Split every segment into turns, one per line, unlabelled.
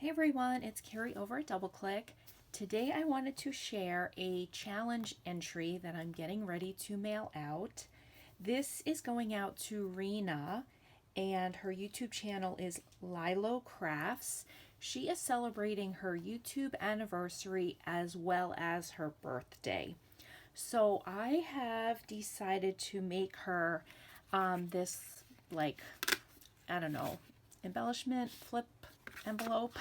Hey everyone, it's Carrie over at DoubleClick. Today I wanted to share a challenge entry that I'm getting ready to mail out. This is going out to Rena, and her YouTube channel is Lilo Crafts. She is celebrating her YouTube anniversary as well as her birthday. So I have decided to make her this, like, I don't know, embellishment flip envelope.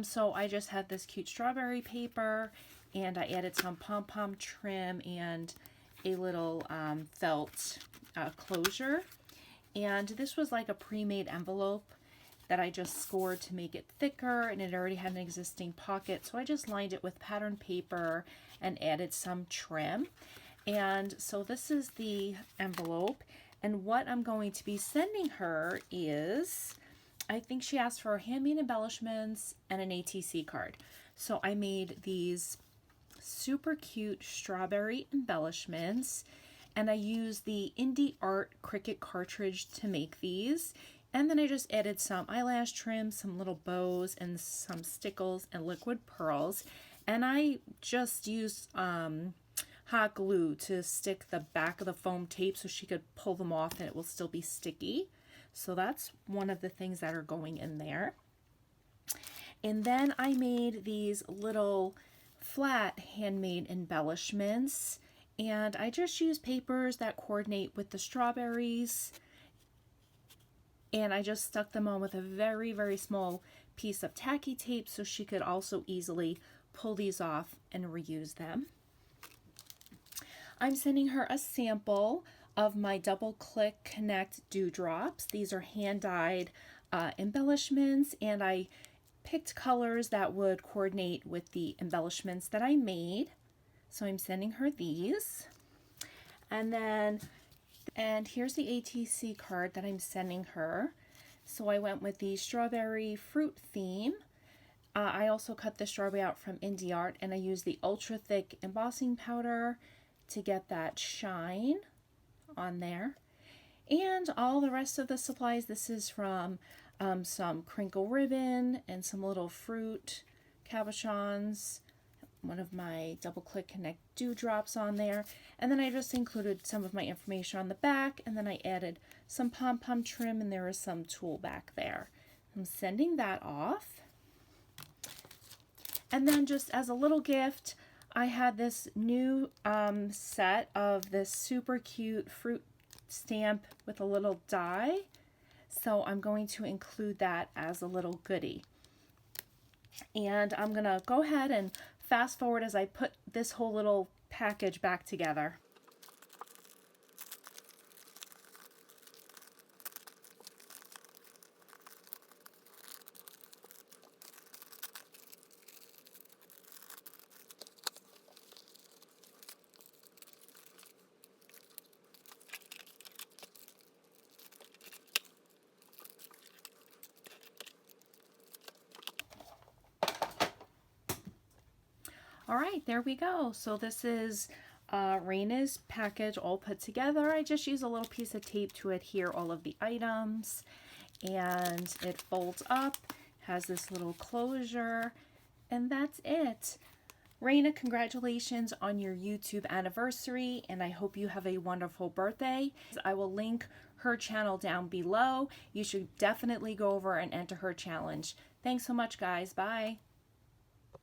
So I just had this cute strawberry paper, and I added some pom-pom trim and a little felt closure. And this was like a pre-made envelope that I just scored to make it thicker, and it already had an existing pocket, so I just lined it with pattern paper and added some trim. And so this is the envelope, and what I'm going to be sending her is, I think she asked for handmade embellishments and an ATC card. So I made these super cute strawberry embellishments, and I used the Indie Art Cricut cartridge to make these. And then I just added some eyelash trim, some little bows, and some stickles and liquid pearls. And I just used hot glue to stick the back of the foam tape so she could pull them off and it will still be sticky. So that's one of the things that are going in there. And then I made these little flat handmade embellishments, and I just used papers that coordinate with the strawberries, and I just stuck them on with a very, very small piece of tacky tape so she could also easily pull these off and reuse them. I'm sending her a sample of my DoubleClickConnect dewdrops. These are hand-dyed embellishments, and I picked colors that would coordinate with the embellishments that I made. So I'm sending her these. And here's the ATC card that I'm sending her. So I went with the strawberry fruit theme. I also cut the strawberry out from Indie Art, and I used the ultra thick embossing powder to get that shine on there. And all the rest of the supplies, this is from some crinkle ribbon and some little fruit cabochons, one of my DoubleClickConnect dewdrops on there, and then I just included some of my information on the back, and then I added some pom-pom trim, and there is some tulle back there. I'm sending that off. And then just as a little gift, I had this new set of this super cute fruit stamp with a little die. So I'm going to include that as a little goodie. And I'm going to go ahead and fast forward as I put this whole little package back together. All right, there we go. So this is Rena's package all put together. I just use a little piece of tape to adhere all of the items, and it folds up, has this little closure, and that's it. Rena, congratulations on your YouTube anniversary, and I hope you have a wonderful birthday. I will link her channel down below. You should definitely go over and enter her challenge. Thanks so much, guys. Bye.